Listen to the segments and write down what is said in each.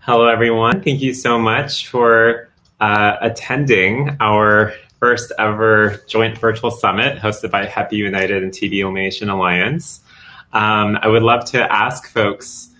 Hello, everyone. Thank you so much for attending our first ever joint virtual summit hosted by HEPI United and TB Elimination Alliance. I would love to ask folks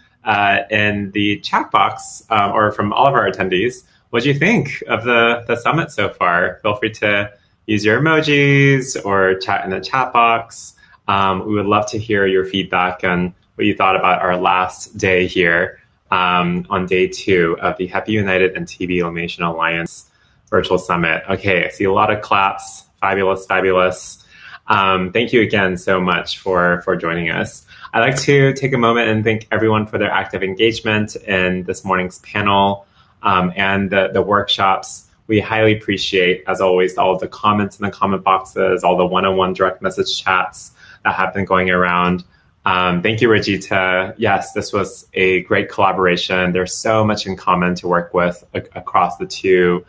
in the chat box or from all of our attendees, what do you think of the summit so far? Feel free to use your emojis or chat in the chat box. We would love to hear your feedback on what you thought about our last day here. On day 2 of the HEPI United and TB Elimination Alliance Virtual Summit. Okay, I see a lot of claps. Fabulous, fabulous. Thank you again so much for joining us. I'd like to take a moment and thank everyone for their active engagement in this morning's panel and the workshops. We highly appreciate, as always, all of the comments in the comment boxes, all the one-on-one direct message chats that have been going around. Thank you, Regita. Yes, this was a great collaboration. There's so much in common to work with across the two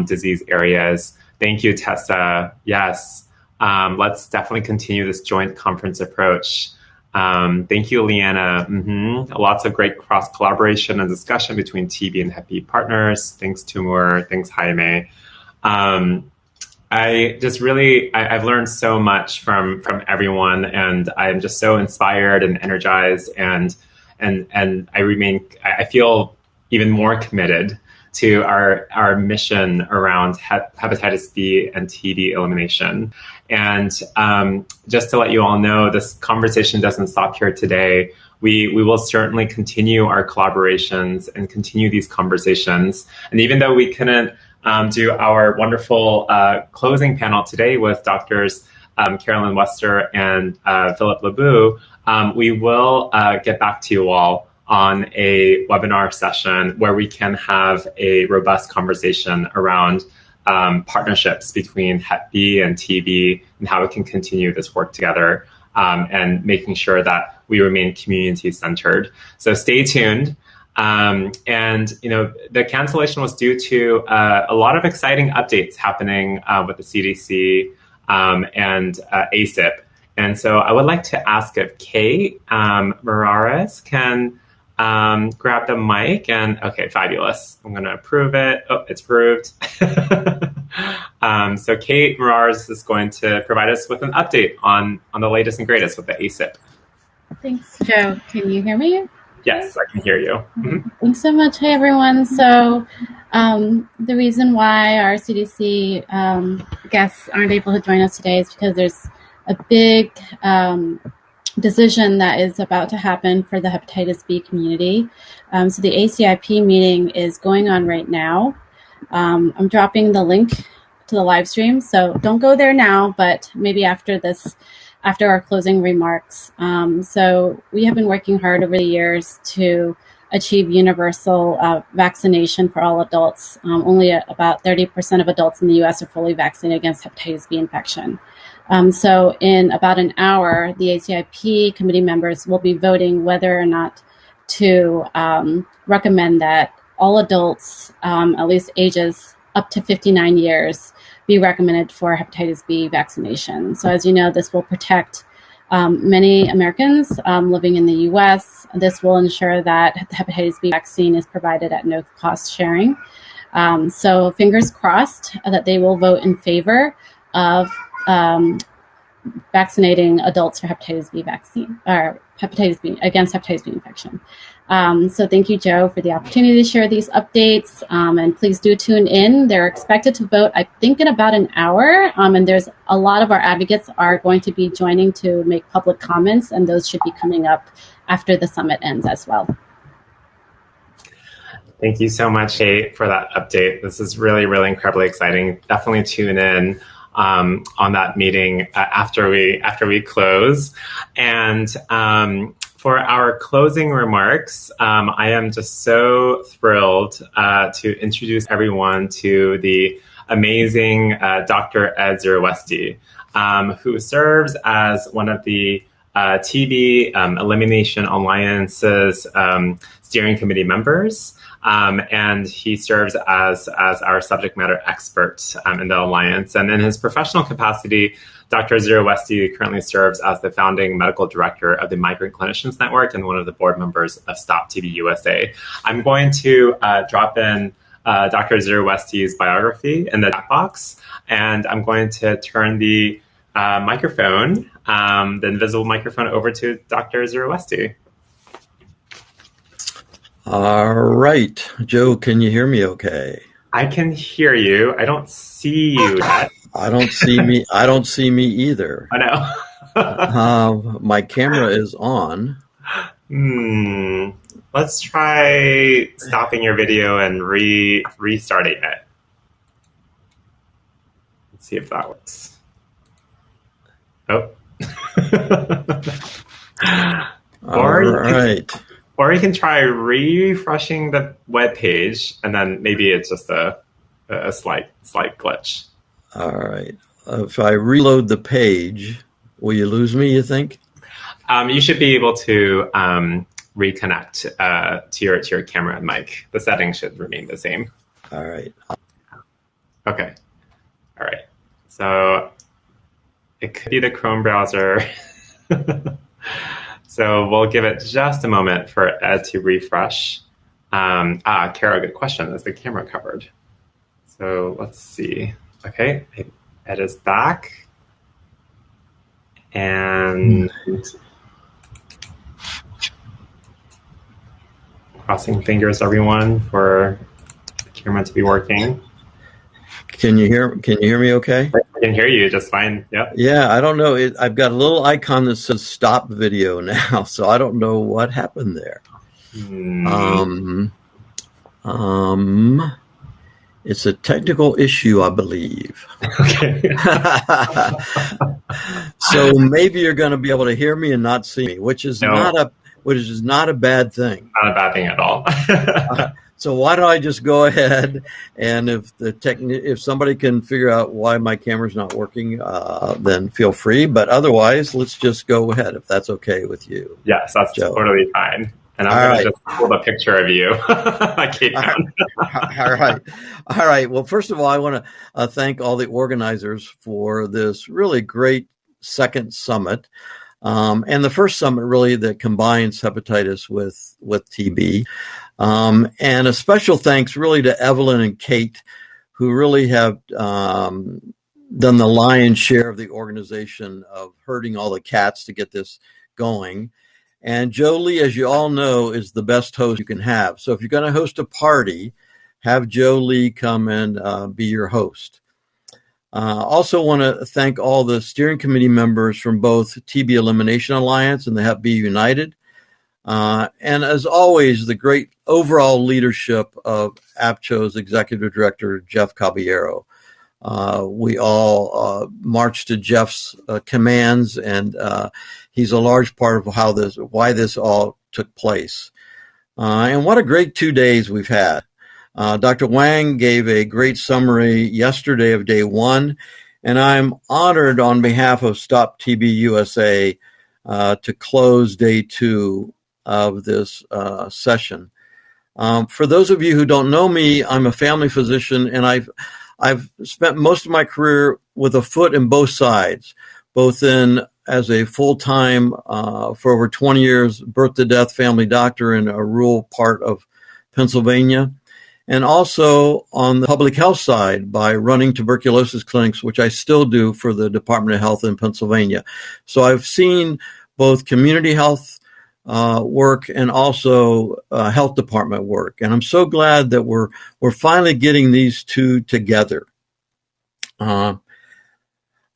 disease areas. Thank you, Tessa. Yes, let's definitely continue this joint conference approach. Thank you, Leanna. Lots of great cross-collaboration and discussion between TB and HEPI partners. Thanks, Timur. Thanks, Jaime. I've learned so much from everyone, and I'm just so inspired and energized, and I feel even more committed to our mission around hepatitis B and TB elimination. And just to let you all know, this conversation doesn't stop here today. We will certainly continue our collaborations and continue these conversations. And even though we couldn't do our wonderful closing panel today with Doctors Carolyn Wester and Philip Lebu, we will get back to you all on a webinar session where we can have a robust conversation around partnerships between Hep B and TB and how we can continue this work together and making sure that we remain community-centered. So stay tuned. And the cancellation was due to a lot of exciting updates happening with the CDC and ACIP. And so I would like to ask if Kate Morales can grab the mic. And okay, fabulous. I'm going to approve it. Oh, it's approved. So Kate Morales is going to provide us with an update on the latest and greatest with the ACIP. Thanks, Joe. Can you hear me? Yes, I can hear you. Thanks so much. Hey, everyone. So the reason why our CDC guests aren't able to join us today is because there's a big decision that is about to happen for the hepatitis B community. So the ACIP meeting is going on right now. I'm dropping the link to the live stream, so don't go there now, but maybe after our closing remarks. So we have been working hard over the years to achieve universal vaccination for all adults. Only about 30% of adults in the US are fully vaccinated against hepatitis B infection. So in about an hour, the ACIP committee members will be voting whether or not to recommend that all adults, at least ages up to 59 years, be recommended for hepatitis B vaccination. So as you know, this will protect many Americans living in the US. This will ensure that the hepatitis B vaccine is provided at no cost sharing. So fingers crossed that they will vote in favor of vaccinating adults for hepatitis B vaccine, or hepatitis B against hepatitis B infection. So thank you, Joe, for the opportunity to share these updates. And please do tune in. They're expected to vote, I think, in about an hour. And there's a lot of our advocates are going to be joining to make public comments, and those should be coming up after the summit ends as well. Thank you so much, Kate, for that update. This is really, really incredibly exciting. Definitely tune in on that meeting after we close. And for our closing remarks, I am just so thrilled to introduce everyone to the amazing Dr. Ed Zerwesti, who serves as one of the TB Elimination Alliance's steering committee members. And he serves as our subject matter expert in the Alliance. And in his professional capacity, Dr. Zero Westy currently serves as the founding medical director of the Migrant Clinicians Network and one of the board members of Stop TB USA. I'm going to drop in Dr. Zero Westy's biography in the chat box, and I'm going to turn the microphone, the invisible microphone, over to Dr. Zero Westy. All right. Joe, can you hear me okay? I can hear you. I don't see you yet. I don't see me. I don't see me either. I know. My camera is on. Let's try stopping your video and restarting it. Let's see if that works. Oh. Or you can try refreshing the web page, and then maybe it's just a slight glitch. All right. If I reload the page, will you lose me, you think? You should be able to reconnect to your camera and mic. The settings should remain the same. All right. Okay. All right. So it could be the Chrome browser. So we'll give it just a moment for Ed to refresh. Kara, good question. Is the camera covered? So let's see. Okay, Ed is back. And crossing fingers, everyone, for the camera to be working. Can you hear me okay? I can hear you just fine. Yep. Yeah, I don't know. I've got a little icon that says stop video now, so I don't know what happened there. It's a technical issue, I believe. Okay. So maybe you're going to be able to hear me and not see me, which is not a bad thing. Not a bad thing at all. So why don't I just go ahead, and if somebody can figure out why my camera's not working, then feel free. But otherwise, let's just go ahead if that's okay with you. Yes, that's Joe. Totally fine. And I'm going to just pull a picture of you. All right. Well, first of all, I want to thank all the organizers for this really great second summit. And the first summit really that combines hepatitis with TB. And a special thanks really to Evelyn and Kate, who really have done the lion's share of the organization of herding all the cats to get this going. And Joe Lee, as you all know, is the best host you can have. So if you're going to host a party, have Joe Lee come and be your host. Also want to thank all the steering committee members from both TB Elimination Alliance and the Hep B United. And as always, the great overall leadership of APCHO's Executive Director, Jeff Caballero. We all marched to Jeff's commands, and he's a large part of why this all took place. And what a great 2 days we've had. Dr. Wang gave a great summary yesterday of day one, and I'm honored on behalf of Stop TB USA to close day two of this session. For those of you who don't know me, I'm a family physician, and I've spent most of my career with a foot in both sides, both as a full-time, for over 20 years, birth-to-death family doctor in a rural part of Pennsylvania, and also on the public health side by running tuberculosis clinics, which I still do for the Department of Health in Pennsylvania. So I've seen both community health work and also health department work. And I'm so glad that we're finally getting these two together. And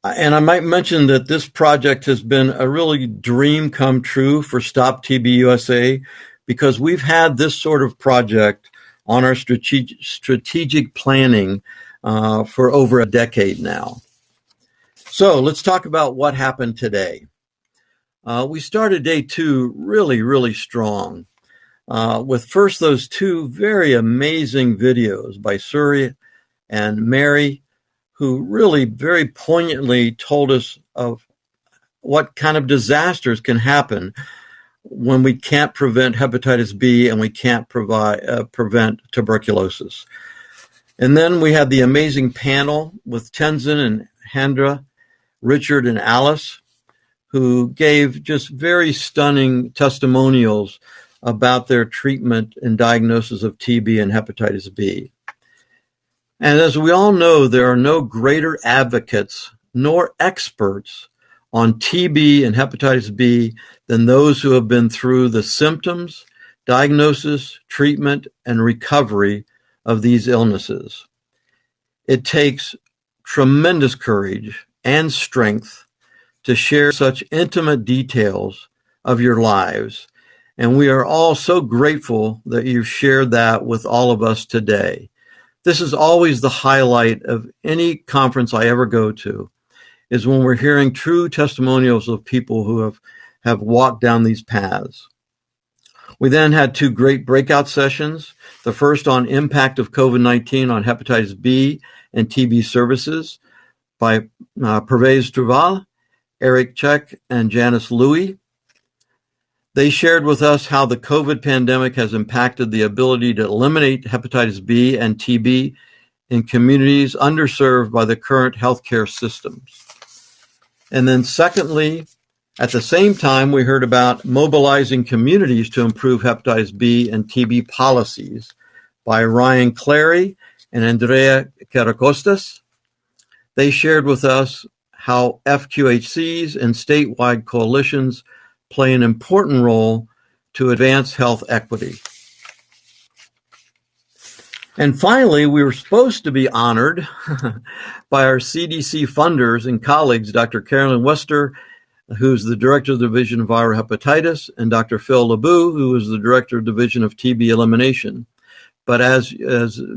I might mention that this project has been a really dream come true for Stop TB USA, because we've had this sort of project on our strategic planning for over a decade now. So let's talk about what happened today. We started day two really, really strong with first those two very amazing videos by Suri and Mary, who really very poignantly told us of what kind of disasters can happen when we can't prevent hepatitis B and we can't prevent tuberculosis. And then we had the amazing panel with Tenzin and Hendra, Richard and Alice, who gave just very stunning testimonials about their treatment and diagnosis of TB and hepatitis B. And as we all know, there are no greater advocates nor experts on TB and hepatitis B than those who have been through the symptoms, diagnosis, treatment, and recovery of these illnesses. It takes tremendous courage and strength to share such intimate details of your lives, and we are all so grateful that you've shared that with all of us today. This is always the highlight of any conference I ever go to, is when we're hearing true testimonials of people who have walked down these paths. We then had 2 great breakout sessions, the first on impact of COVID-19 on hepatitis B and TB services by Pervez Duval, Eric Check, and Janice Louie. They shared with us how the COVID pandemic has impacted the ability to eliminate hepatitis B and TB in communities underserved by the current healthcare systems. And then secondly, at the same time, we heard about mobilizing communities to improve hepatitis B and TB policies by Ryan Clary and Andrea Caracostas. They shared with us how FQHCs and statewide coalitions play an important role to advance health equity. And finally, we were supposed to be honored by our CDC funders and colleagues, Dr. Carolyn Wester, who's the Director of the Division of Viral Hepatitis, and Dr. Phil LeBeau, who is the Director of Division of TB Elimination. But as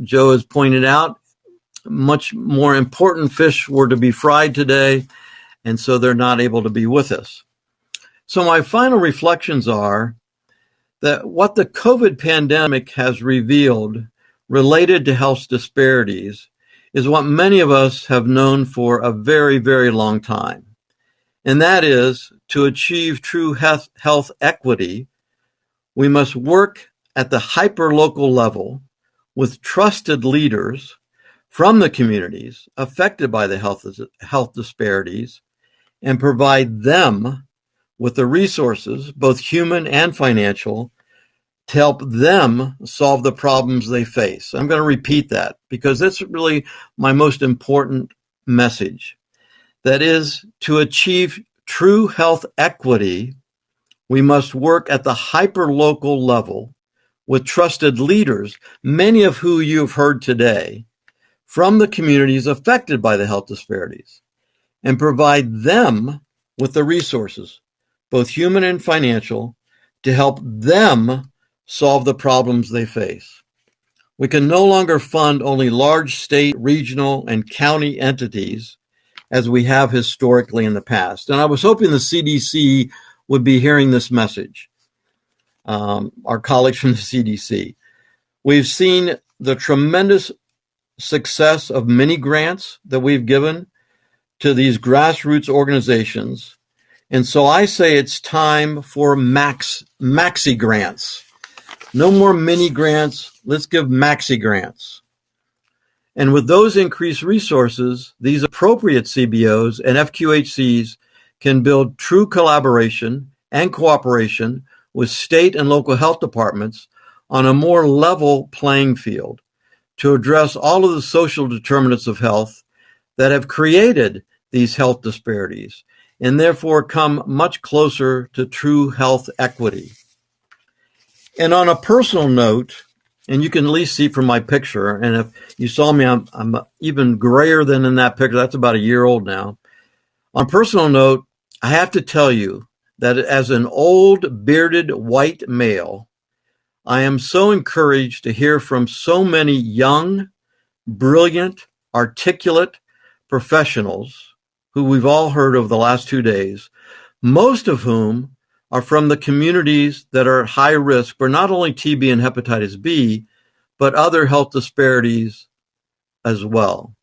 Joe has pointed out, much more important fish were to be fried today, and so they're not able to be with us. So my final reflections are that what the COVID pandemic has revealed related to health disparities is what many of us have known for a very, very long time. And that is, to achieve true health equity, we must work at the hyperlocal level with trusted leaders from the communities affected by the health disparities and provide them with the resources, both human and financial, to help them solve the problems they face. I'm going to repeat that because that's really my most important message. That is, to achieve true health equity, we must work at the hyperlocal level with trusted leaders, many of who you've heard today, from the communities affected by the health disparities, and provide them with the resources, both human and financial, to help them solve the problems they face. We can no longer fund only large state, regional, and county entities as we have historically in the past. And I was hoping the CDC would be hearing this message, our colleagues from the CDC. We've seen the tremendous success of many grants that we've given to these grassroots organizations. And so I say it's time for maxi grants. No more mini grants. Let's give maxi grants. And with those increased resources, these appropriate CBOs and FQHCs can build true collaboration and cooperation with state and local health departments on a more level playing field to address all of the social determinants of health that have created these health disparities and therefore come much closer to true health equity. And on a personal note, and you can at least see from my picture, and if you saw me, I'm even grayer than in that picture. That's about a year old now. On a personal note, I have to tell you that as an old, bearded, white male, I am so encouraged to hear from so many young, brilliant, articulate professionals who we've all heard over the last 2 days, most of whom are from the communities that are at high risk for not only TB and hepatitis B, but other health disparities as well.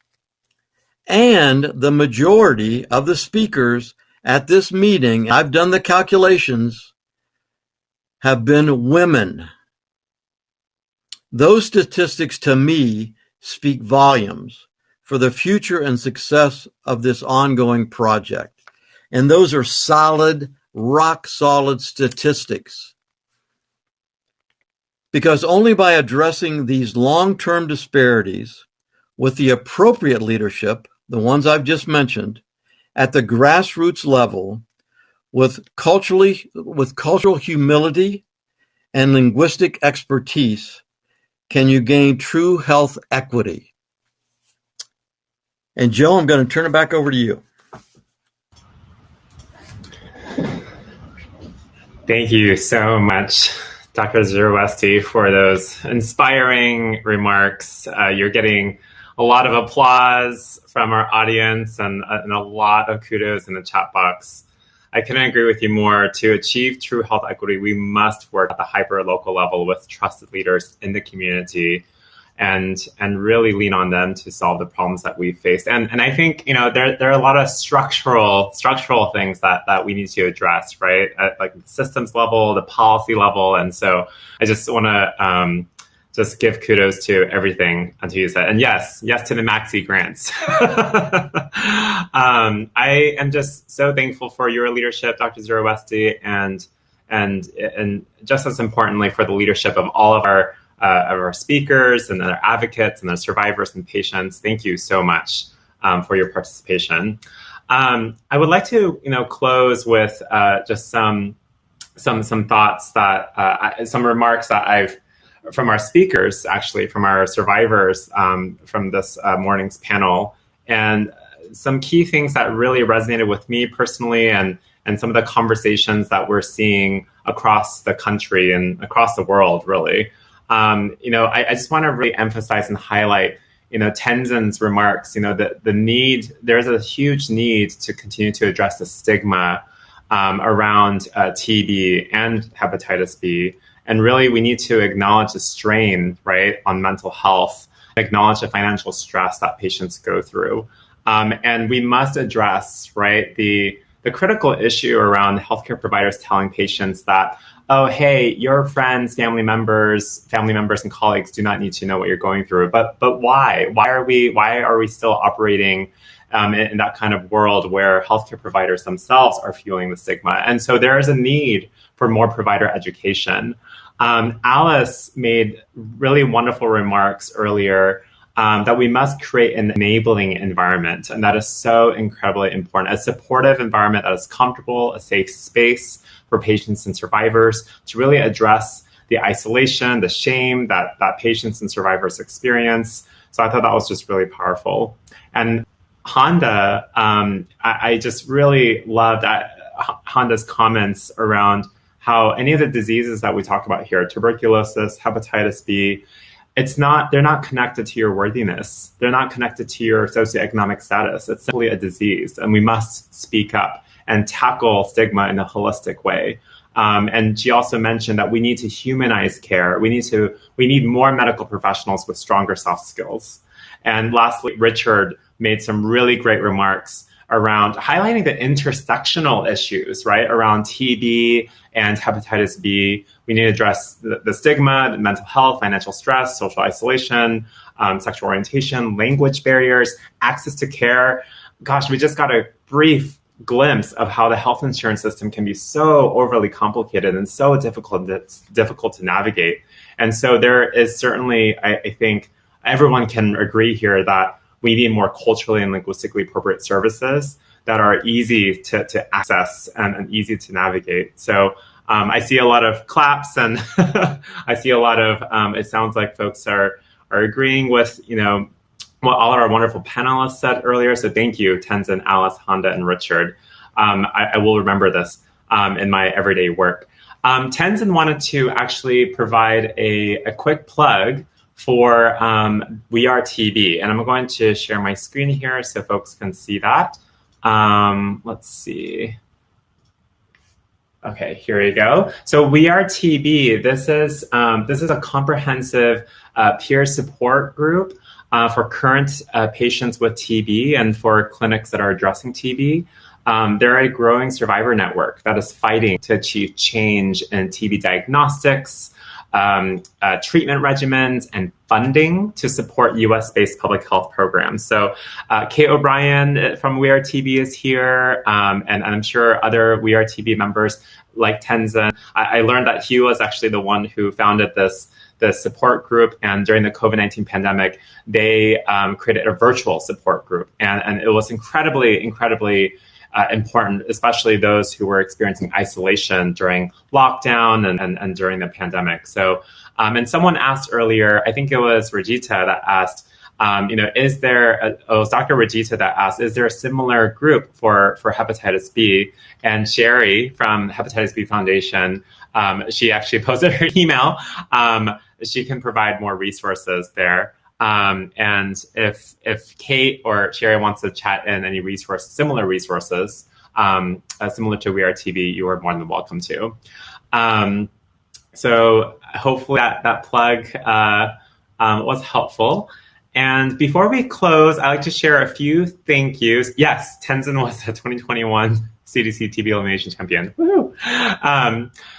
And the majority of the speakers at this meeting, I've done the calculations, have been women. Those statistics to me speak volumes for the future and success of this ongoing project. And those are solid, rock solid statistics. Because only by addressing these long-term disparities with the appropriate leadership, the ones I've just mentioned, at the grassroots level, with cultural humility and linguistic expertise, can you gain true health equity. And Joe, I'm going to turn it back over to you. Thank you so much, Dr. Zerwesty, for those inspiring remarks. You're getting a lot of applause from our audience and a lot of kudos in the chat box. I couldn't agree with you more. To achieve true health equity, we must work at the hyper-local level with trusted leaders in the community and really lean on them to solve the problems that we faced. And I think, there are a lot of structural things that we need to address, right? At like the systems level, the policy level. And so I just want to just give kudos to everything until you said, and yes to the Maxi grants. I am just so thankful for your leadership, Dr. Zerwesty, and just as importantly for the leadership of all of our speakers and their advocates and the survivors and patients. Thank you so much for your participation. I would like to close with just some thoughts that some remarks that I've from our speakers, actually, from our survivors from this morning's panel, and some key things that really resonated with me personally, and some of the conversations that we're seeing across the country and across the world, really. I just want to really emphasize and highlight, Tenzin's remarks, the need, there's a huge need to continue to address the stigma around TB and hepatitis B. And really, we need to acknowledge the strain, right, on mental health, acknowledge the financial stress that patients go through. And we must address, right, the critical issue around healthcare providers telling patients that, oh, hey, your friends, family members and colleagues do not need to know what you're going through. But why? Why are we still operating in that kind of world where healthcare providers themselves are fueling the stigma? And so there is a need for more provider education. Alice made really wonderful remarks earlier that we must create an enabling environment. And that is so incredibly important. A supportive environment that is comfortable, a safe space for patients and survivors to really address the isolation, the shame that patients and survivors experience. So I thought that was just really powerful. And Handa, I just really loved Handa's comments around how any of the diseases that we talk about here, tuberculosis, hepatitis B, they're not connected to your worthiness. They're not connected to your socioeconomic status. It's simply a disease, and we must speak up and tackle stigma in a holistic way. And she also mentioned that we need to humanize care. We need more medical professionals with stronger soft skills. And lastly, Richard made some really great remarks around highlighting the intersectional issues, right, around TB and hepatitis B. We need to address the stigma, the mental health, financial stress, social isolation, sexual orientation, language barriers, access to care. Gosh, we just got a brief glimpse of how the health insurance system can be so overly complicated and so difficult to navigate. And so there is certainly, I think, everyone can agree here that we need more culturally and linguistically appropriate services that are easy to access and easy to navigate. So I see a lot of claps, and I see a lot of, it sounds like folks are agreeing with, what all of our wonderful panelists said earlier. So thank you, Tenzin, Alice, Handa, and Richard. I will remember this in my everyday work. Tenzin wanted to actually provide a quick plug for We Are TB. And I'm going to share my screen here so folks can see that. Let's see. Okay, here we go. So We Are TB, this is a comprehensive peer support group for current patients with TB and for clinics that are addressing TB. They're a growing survivor network that is fighting to achieve change in TB diagnostics, treatment regimens and funding to support US-based public health programs. So Kate O'Brien from We Are TB is here, and I'm sure other We Are TB members like Tenzin. I learned that he was actually the one who founded the support group, and during the COVID-19 pandemic, they created a virtual support group, and it was incredibly important, especially those who were experiencing isolation during lockdown and during the pandemic. So, and someone asked earlier, I think it was Rajita that asked, it was Dr. Rajita that asked, is there a similar group for hepatitis B? And Sherry from Hepatitis B Foundation, she actually posted her email. She can provide more resources there. And if Kate or Sherry wants to chat in any similar resources, similar to We Are TB, you are more than welcome to. So hopefully that plug was helpful. And before we close, I'd like to share a few thank yous. Yes, Tenzin was the 2021 CDC TB elimination champion. Woo!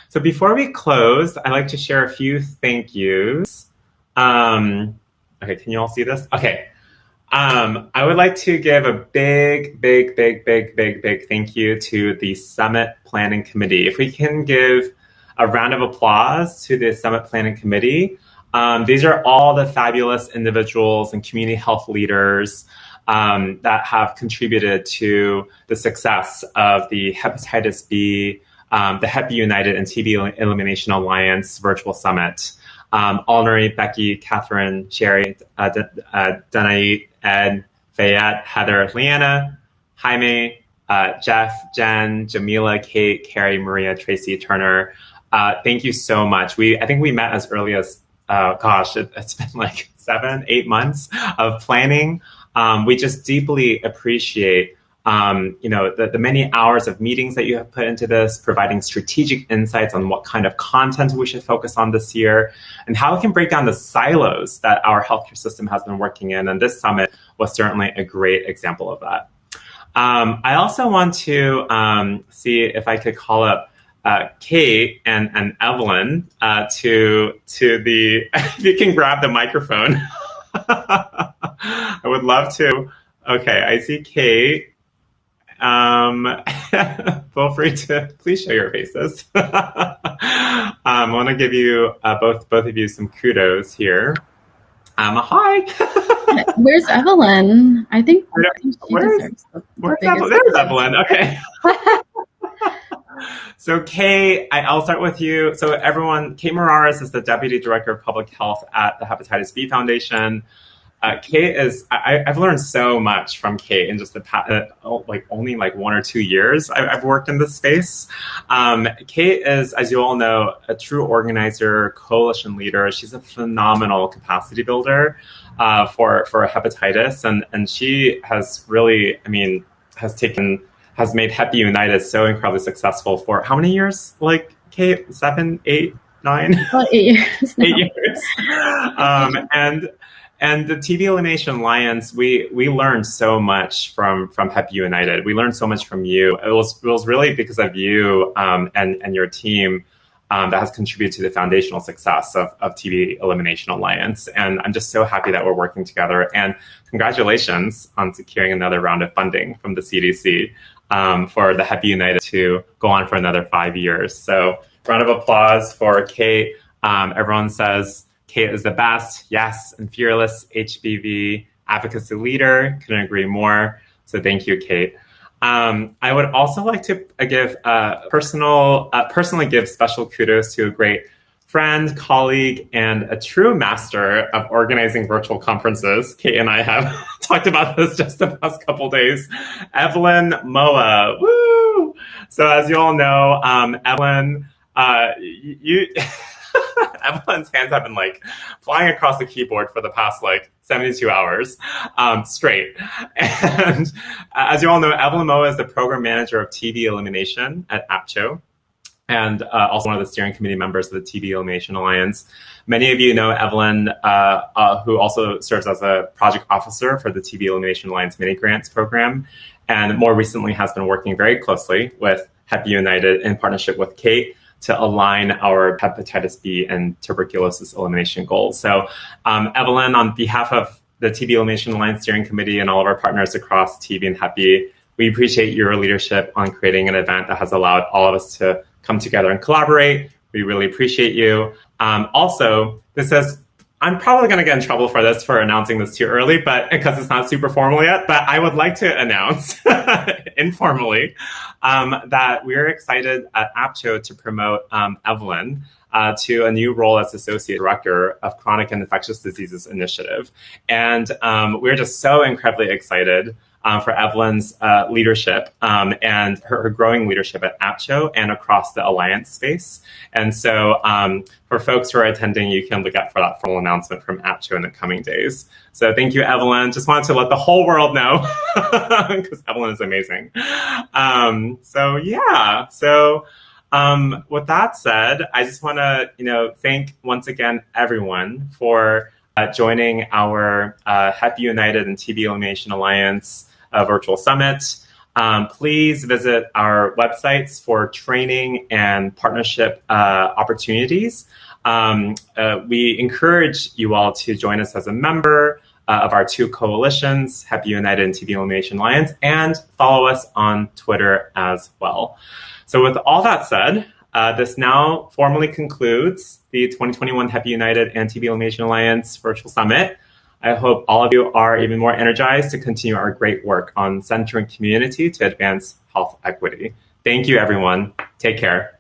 So before we close, I'd like to share a few thank yous. Okay, can you all see this? Okay. I would like to give a big thank you to the Summit Planning Committee. If we can give a round of applause to the Summit Planning Committee. These are all the fabulous individuals and community health leaders that have contributed to the success of the Hepatitis B, the Hep B United and TB Elimination Alliance Virtual Summit. Alnari, Becky, Catherine, Sherry, Danait, Ed, Fayette, Heather, Leanna, Jaime, Jeff, Jen, Jamila, Kate, Carrie, Maria, Tracy, Turner. Thank you so much. I think we met as early as, it's been like 7-8 months of planning. We just deeply appreciate the many hours of meetings that you have put into this, providing strategic insights on what kind of content we should focus on this year, and how we can break down the silos that our healthcare system has been working in. And this summit was certainly a great example of that. I also want to see if I could call up Kate and Evelyn to the, if you can grab the microphone. I would love to. Okay, I see Kate. Feel free to please show your faces. I want to give you both of you some kudos here. Hi. Where's Evelyn? I think where's Evelyn? There's Evelyn. Okay. So Kay, I'll start with you. So everyone, Kate Mararis is the Deputy Director of Public Health at the Hepatitis B Foundation. Kate I've learned so much from Kate in just the past, only 1 or 2 years I've worked in this space. Kate is, as you all know, a true organizer, coalition leader. She's a phenomenal capacity builder for hepatitis. And she has really, has made Hep B United so incredibly successful for how many years? Like Kate, 7, 8, 9? Well, 8 years. 8 years. And the TB Elimination Alliance, we learned so much from Hep B United. We learned so much from you. It was really because of you and your team that has contributed to the foundational success of TB Elimination Alliance. And I'm just so happy that we're working together. And congratulations on securing another round of funding from the CDC for the Hep B United to go on for another 5 years. So round of applause for Kate. Everyone says Kate is the best, yes, and fearless HBV advocacy leader. Couldn't agree more. So thank you, Kate. I would also like to personally give special kudos to a great friend, colleague, and a true master of organizing virtual conferences. Kate and I have talked about this just the past couple days. Evelyn Moa, woo! So as you all know, Evelyn, Evelyn's hands have been flying across the keyboard for the past 72 hours straight. And as you all know, Evelyn Moa is the program manager of TB Elimination at APCHO, and also one of the steering committee members of the TB Elimination Alliance. Many of you know Evelyn, who also serves as a project officer for the TB Elimination Alliance mini grants program, and more recently has been working very closely with Hep B United in partnership with Kate to align our hepatitis B and tuberculosis elimination goals. So Evelyn, on behalf of the TB Elimination Alliance Steering Committee and all of our partners across TB and Hep B, we appreciate your leadership on creating an event that has allowed all of us to come together and collaborate. We really appreciate you. Also, I'm probably going to get in trouble for this, for announcing this too early, but because it's not super formal yet, but I would like to announce informally that we're excited at APCHO to promote Evelyn to a new role as Associate Director of Chronic and Infectious Diseases Initiative. And we're just so incredibly excited for Evelyn's leadership and her growing leadership at APCHO and across the Alliance space. And so for folks who are attending, you can look out for that formal announcement from APCHO in the coming days. So thank you, Evelyn. Just wanted to let the whole world know because Evelyn is amazing. With that said, I just want to thank once again everyone for joining our Hep United and TB Elimination Alliance virtual summit. Please visit our websites for training and partnership opportunities. We encourage you all to join us as a member of our two coalitions, Hep United and TB Elimination Alliance, and follow us on Twitter as well. So with all that said, this now formally concludes the 2021 Hep United and TB Elimination Alliance Virtual Summit. I hope all of you are even more energized to continue our great work on centering community to advance health equity. Thank you, everyone. Take care.